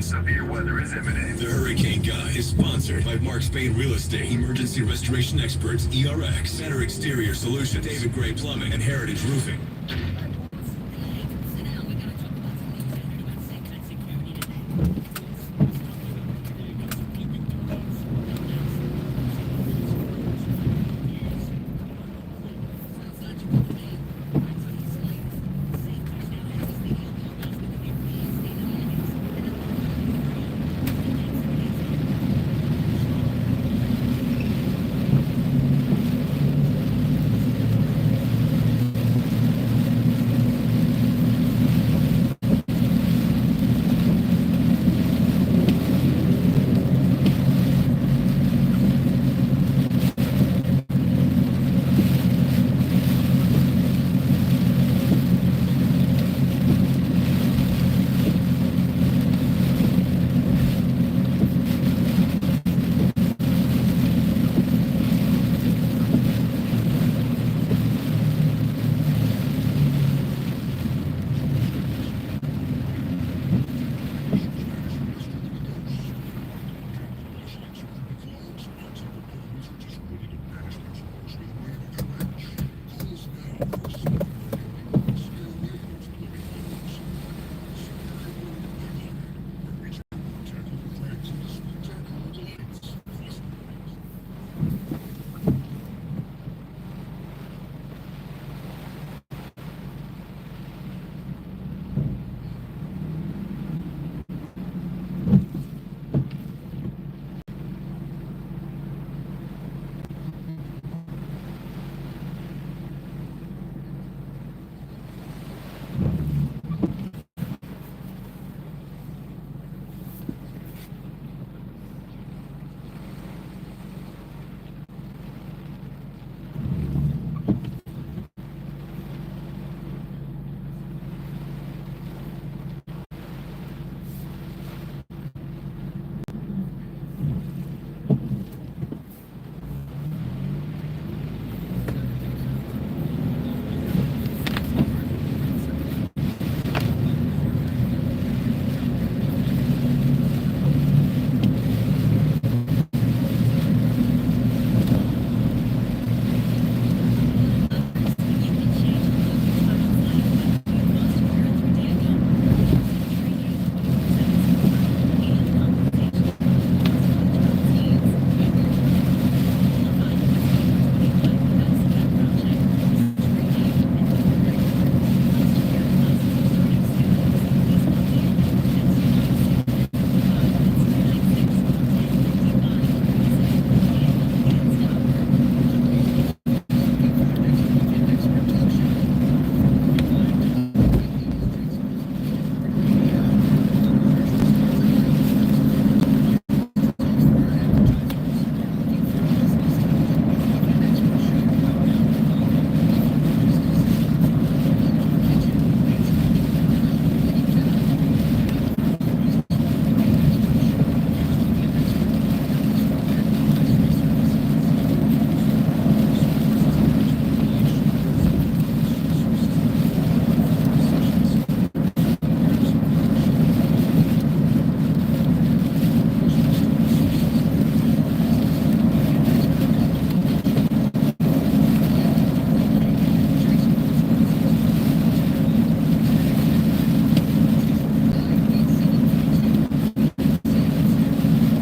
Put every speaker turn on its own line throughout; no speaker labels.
Severe weather is imminent.
The Hurricane Guide is sponsored by Mark Spain Real Estate, Emergency Restoration Experts, ERX, Better Exterior Solutions, David Gray Plumbing, and Heritage Roofing.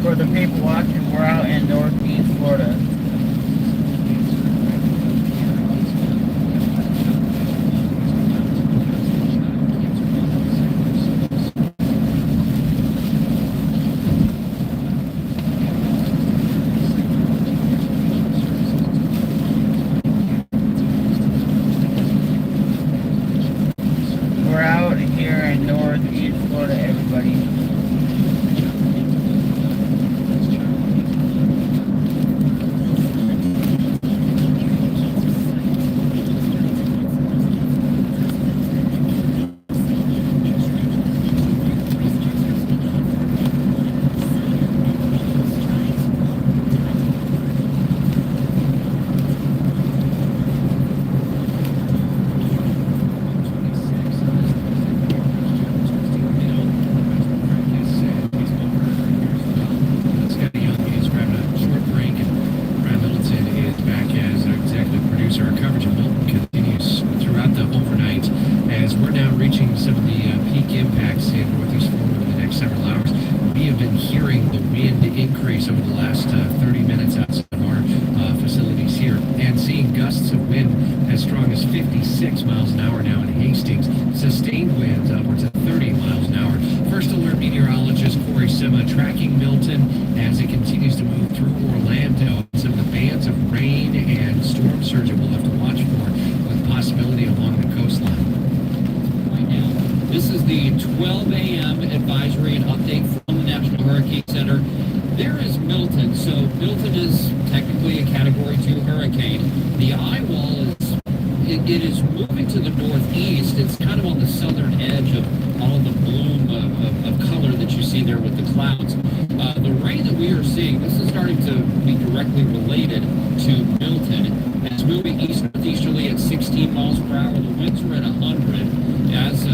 For the people watching, we're out in Northeast Florida. We're out here in Northeast Florida, everybody.
meteorologist Corey Sima tracking Milton as it continues to move through Orlando. Some of the bands of rain and storm surge that we'll have to watch for with possibility along the coastline. Right now, this is the 12 a.m. advisory and update from the National Hurricane Center. There is Milton. So Milton is technically a Category 2 hurricane. The eye wall is it is moving to the northeast. It's kind of on the southern edge of all of the bloom of color that you see there with the clouds. The rain that we are seeing, this is starting to be directly related to Milton. It's moving east-northeasterly at 16 miles per hour. The winds are at 100 as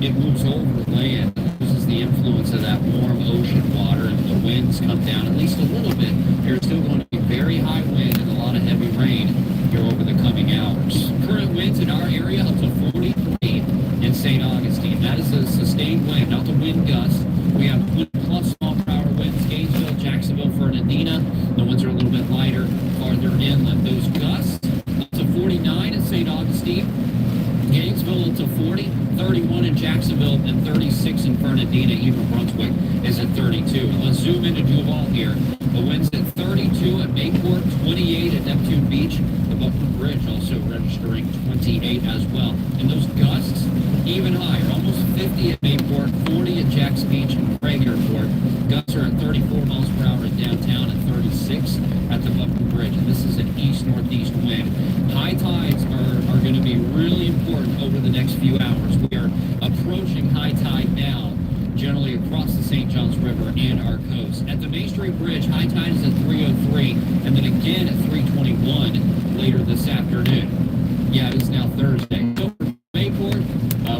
it moves over land. This is the influence of that warm ocean water, and the winds come down at least a little bit. There's still going to be very high wind and a lot of heavy rain here over the coming hours. Current winds in our area up to 43 in St. Augustine. That is a sustained wind, not the wind gust. We have 20+ mile-per-hour winds. Gainesville, Jacksonville, Fernandina. The winds are a little bit lighter farther inland. Those gusts up to 49 in St. Augustine. Gainesville up to 40, 31 in Jacksonville, and 36 in Fernandina. Even Brunswick is at 32. Let's zoom into Duval here. The winds at 32 at Mayport, 28 at Neptune Beach. The Buckland Bridge also registering 28 as well. And those gusts, even higher, almost 50 at Mayport, 40 at Jacks Beach and Craig Airport. Gusts are at 34 miles per hour in downtown and 36 at the Buckland Bridge. And this is an east-northeast wind. High tides are going to be really important over the next few hours. We are approaching high tide now, generally across the St. Johns River and our coast. At the Main Street Bridge, high tide is at 3:03, and then again at 3:21 later this afternoon. Yeah, it is now Thursday. So for Mayport,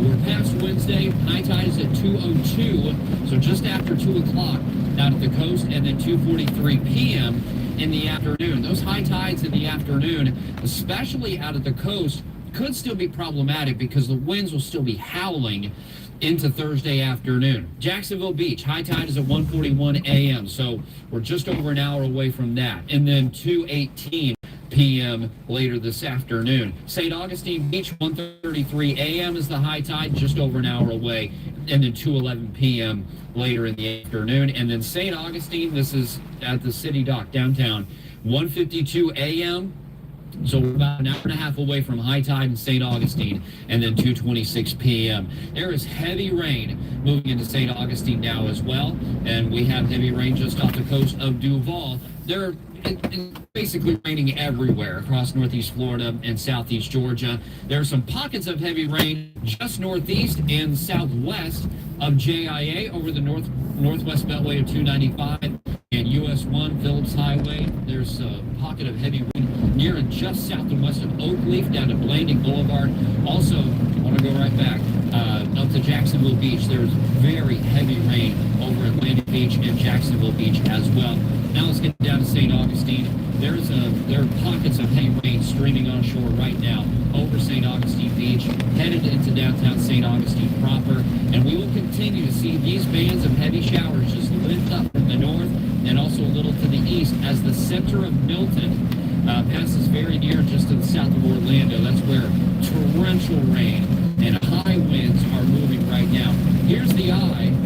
we're past Wednesday. High tide is at 2:02, so just after 2 o'clock out at the coast, and then 2:43 p.m. in the afternoon. Those high tides in the afternoon, especially out at the coast, could still be problematic because the winds will still be howling into Thursday afternoon. Jacksonville Beach, high tide is at 1:41 a.m., so we're just over an hour away from that. And then 2:18 p.m. later this afternoon. St. Augustine Beach, 1:33 a.m. is the high tide, just over an hour away. And then 2:11 p.m. later in the afternoon. And then St. Augustine, this is at the City Dock downtown, 1:52 a.m., so we're about an hour and a half away from high tide in St. Augustine, and then 2:26 p.m. There is heavy rain moving into St. Augustine now as well, and we have heavy rain just off the coast of Duval. It's basically raining everywhere across northeast Florida and southeast Georgia. There are some pockets of heavy rain just northeast and southwest of JIA over the northwest beltway of 295 and US 1 Phillips Highway. There's a pocket of heavy rain near and just south and west of Oakleaf down to Blanding Boulevard. Also, I want to go right back up to Jacksonville Beach. There's very heavy rain over Atlantic Beach and Jacksonville Beach as well. Now let's get down to St. Augustine. There are pockets of heavy rain streaming onshore right now over St. Augustine Beach, headed into downtown St. Augustine proper, and we will continue to see these bands of heavy showers just lift up from the north and also a little to the east as the center of Milton passes very near just to the south of Orlando. That's where torrential rain and high winds are moving right now. Here's the eye.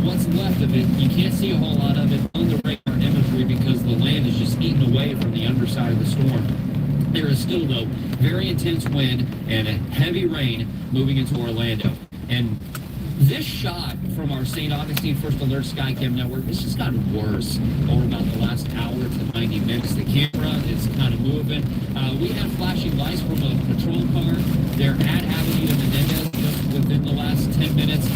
What's left of it, you can't see a whole lot of it on the radar imagery because the land is just eaten away from the underside of the storm. There is still, though, very intense wind and heavy rain moving into Orlando. And this shot from our St. Augustine First Alert Skycam network, it's just gotten worse over about the last hour to 90 minutes. The camera is kind of moving. We have flashing lights from a patrol car. They're at Avenida Menendez just within the last 10 minutes.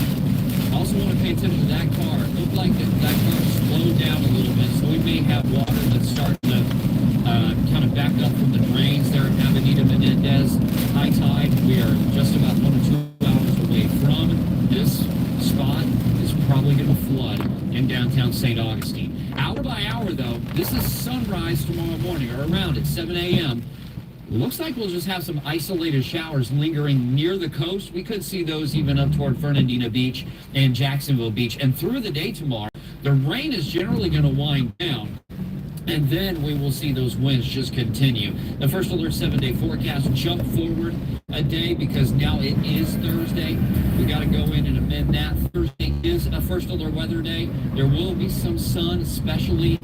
Also want to pay attention to that car. It looked like that car slowed down a little bit, so we may have water that's starting to kind of back up from the drains there at Avenida Menendez. High tide, we are just about 1 or 2 hours away from this spot. Is probably going to flood in downtown St. Augustine. Hour by hour, though, this is sunrise tomorrow morning, or around at 7 a.m., Looks like we'll just have some isolated showers lingering near the coast. We could see those even up toward Fernandina Beach and Jacksonville Beach. And through the day tomorrow, the rain is generally going to wind down. And then we will see those winds just continue. The First Alert 7-day forecast jump forward a day because now it is Thursday. We got to go in and amend that. Thursday is a
first alert weather day. There will be some sun, especially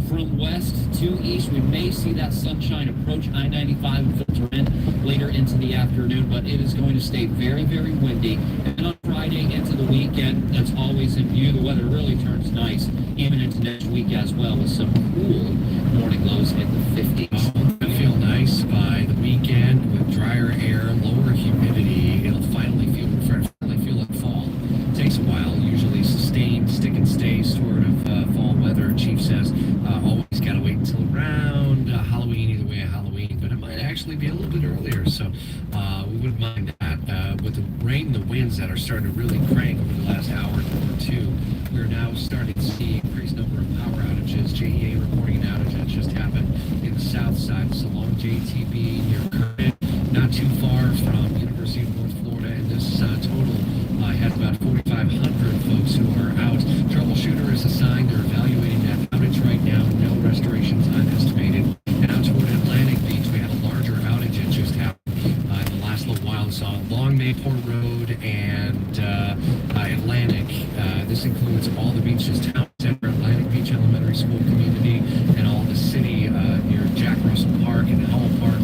from west to east. We may see that sunshine approach I-95 and filter in later into the afternoon, but it is going to stay very, very windy. And on Friday into the weekend, that's always in view. The weather really turns nice even into next week as well, with some cool morning lows in the 50s.
Oh, it'll feel nice by the weekend with drier air, lower humidity. It'll finally feel like fall. It takes a while, usually sustained stick and stay sort of fall weather. Chief says always got to wait until around Halloween, either way, Halloween, but it might actually be a little bit earlier, so we wouldn't mind that. With the rain and the winds that are starting to really crank over the last hour or two, we're now starting to see increased number of power outages. JEA reporting an outage that just happened in the south side. It's along JTB near Curtin, not too far from University of North Florida, and this total has about 4,500 folks who are out. Troubleshooter is assigned. They're evaluating that outage right now. No restoration time estimated. And out toward Atlantic Beach, we had a larger outage that just happened in the last little while. We saw along Mayport Road and Atlantic. This includes all the beaches, town center, Atlantic Beach Elementary School community, and all the city near Jack Russell Park and Howell Park.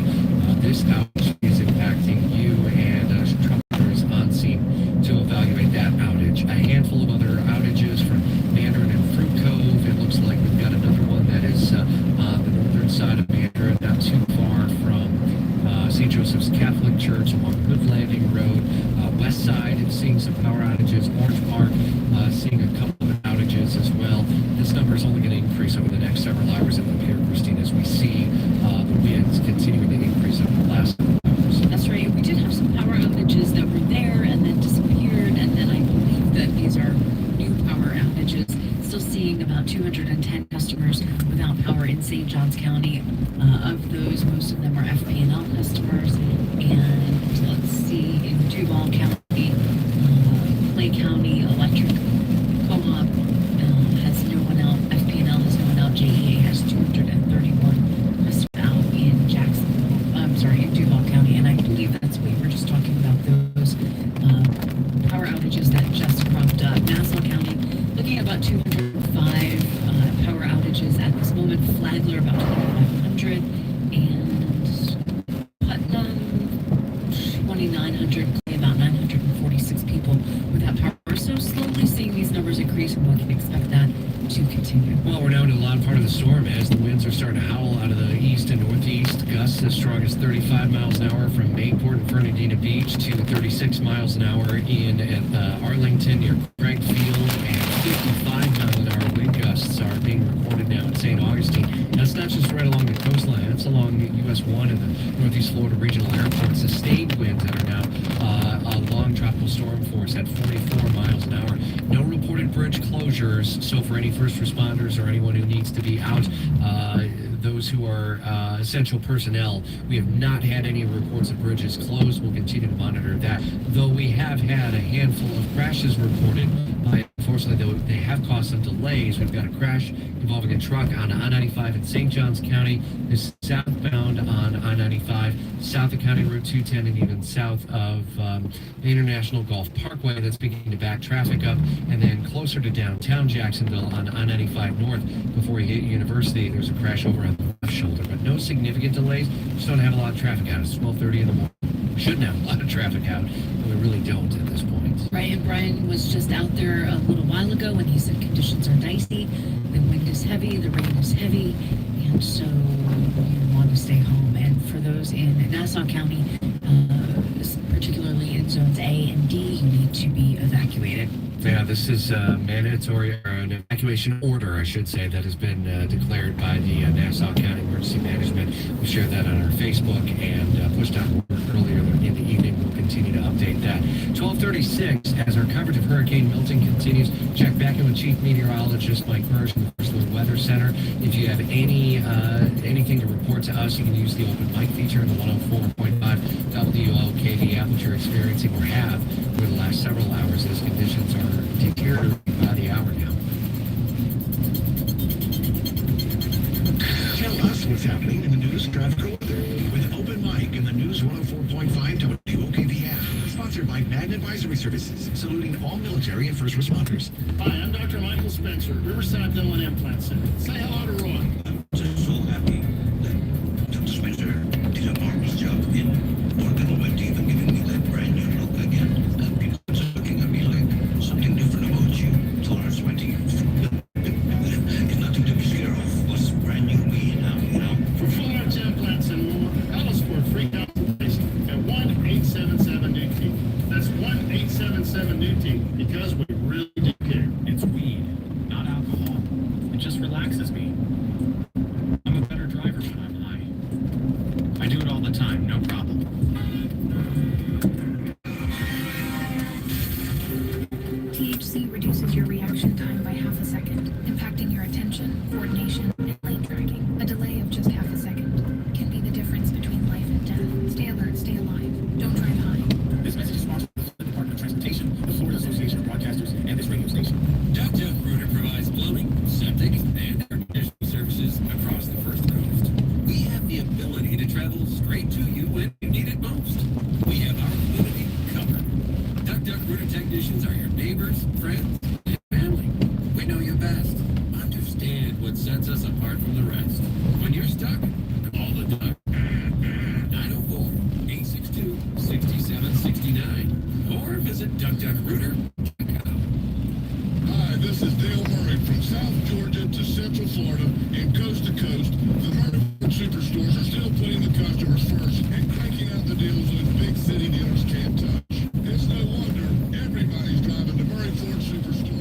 This outage is impacting you, and troubleshooter is on scene to evaluate that outage. A handful of other outages from Mandarin and Fruit Cove. It looks like we've got another one that is on the northern side of Mandarin, not too far from St. Joseph's Catholic Church along Good Landing Road. West side seeing some power outages. Orange Park seeing a couple of outages as well. This number is only going to increase over the next several hours in the Pier, Christine, as we see the winds continuing to increase over the last couple hours.
That's right. We did have some power outages that were there and then disappeared, and then I believe that these are new power outages. Still seeing about 210 customers without power in St. Johns County. Of those, most of them are FP&L customers. And let's see, in Duval County, Clay County Electric Co-op has no one out. FP&L has no one out. JEA has 231 customers out in in Duval County. And I believe that's what we were just talking about, those power outages that just cropped up. Nassau County looking at about 205 power outages at this moment. Flagler about 2,500, and Putnam 2,900. Clay about 946 people without power. So slowly seeing these numbers increase, and we can expect that to continue.
Well, we're down to the loud part of the storm as the winds are starting to howl out of the east and northeast. Gusts as strong as 35 miles an hour from Mayport and Fernandina Beach to 36 miles an hour in Arlington near Craig Field, and 55 mile an hour wind gusts are being recorded now in St. Augustine. That's not just right along the coastline, it's along US 1 and the Northeast Florida Regional Airport. Sustained winds that are now along tropical storm force at 44 miles an hour. No reported bridge closures, so for any first responders or anyone who needs to be out, those who are essential personnel, we have not had any reports of bridges closed. We'll continue to monitor that, though we have had a handful of crashes reported. Unfortunately, though, they have caused some delays. We've got a crash involving a truck on I-95 in St. Johns County. This southbound on I-95, south of County Route 210, and even south of the International Golf Parkway. That's beginning to back traffic up. And then closer to downtown Jacksonville on I-95 north, before you hit University, there's a crash over on the left shoulder. But no significant delays. Just don't have a lot of traffic out. It's 12:30 in the morning. We shouldn't have a lot of traffic out, but we really don't at this point.
Right, and Brian was just out there a little while ago and he said conditions are dicey, the wind is heavy, the rain is heavy, and so you want to stay home. And for those in Nassau County, particularly in zones A and D, you need to be evacuated.
Yeah, this is mandatory, or an evacuation order, I should say, that has been declared by the Nassau County Emergency Management. We shared that on our Facebook and pushed out earlier in the evening. We'll continue to update that. 12:36, as our coverage of Hurricane Milton continues, check back in with Chief Meteorologist Mike Mersch from the First Alert Weather Center. If you have anything to report to us, you can use the open mic feature in the 104.5 WOKV app, which you're experiencing or have over the last several hours as conditions are deteriorating by the hour now.
Tell us what's happening in the news, traffic, or weather with Open Mic in the News 104.5 WOKV app. Sponsored by Magnet Advisor military services, saluting all military and first responders.
Hi, I'm Dr. Michael Spencer, Riverside Dental and Implant Center. Say hello to Roy.
I'm just so happy that Dr. Spencer did a marvelous job in working my teeth and giving me that brand new look again. People are looking at me like something different about you. Taller, sweaty. It's nothing to be scared of. What's brand new me now, you know?
For full arch implants and more, call us for a free consultation at 1-877-NEW-TEETH. That's 1-877-NEW-TEETH, because we really do care.
It's weed, not alcohol. It just relaxes me. I'm a better driver when I'm high. I do it all the time, no problem.
THC reduces your reaction time by half a second, impacting your attention, coordination, and lane tracking. A delay of just half a second can be the difference between life and death. Stay alert, stay alive. Don't drive high.
This message is sponsored by the Department of Transportation, the Florida Association of Broadcasters, and this radio station.
Duck Rooter provides plumbing, septic, and air conditioning services across the First Coast. We have the ability to travel straight to you when you need it most. We have our community covered. Duck Rooter technicians are your neighbors, friends, and family. We know you best. Understand what sets us apart from the rest. When you're stuck, call the Duck. 904-862-6769 or visit duckduckrooter.com.
Hi, this is Dale Murray from South Georgia to Central Florida and coast to coast. The Murray Ford Superstores are still putting the customers first and cranking out the deals that big city dealers can't touch. It's no wonder everybody's driving the Murray Ford Superstore.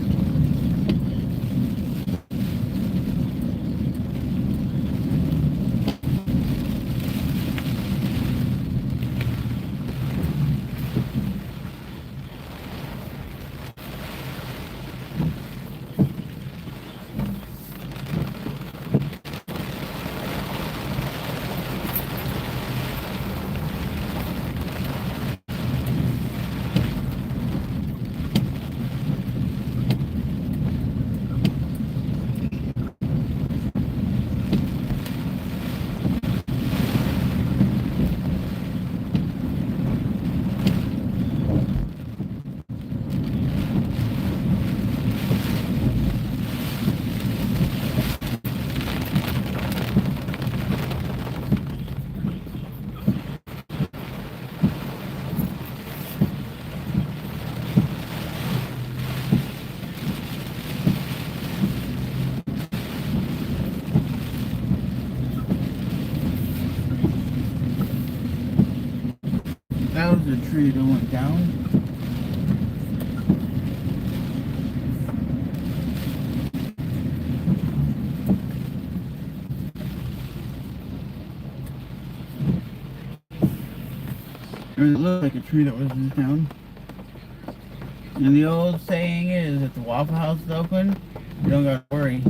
That was the tree that went down. It looked like a tree that was just down. And the old saying is, if the Waffle House is open, you don't gotta worry.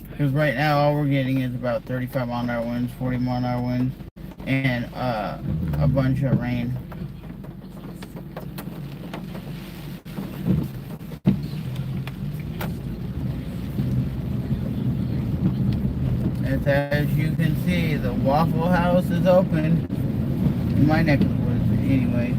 Because right now all we're getting is about 35 mile an hour winds, 40 mile an hour winds, and a bunch of rain. As you can see, the Waffle House is open in my neck of the woods anyway.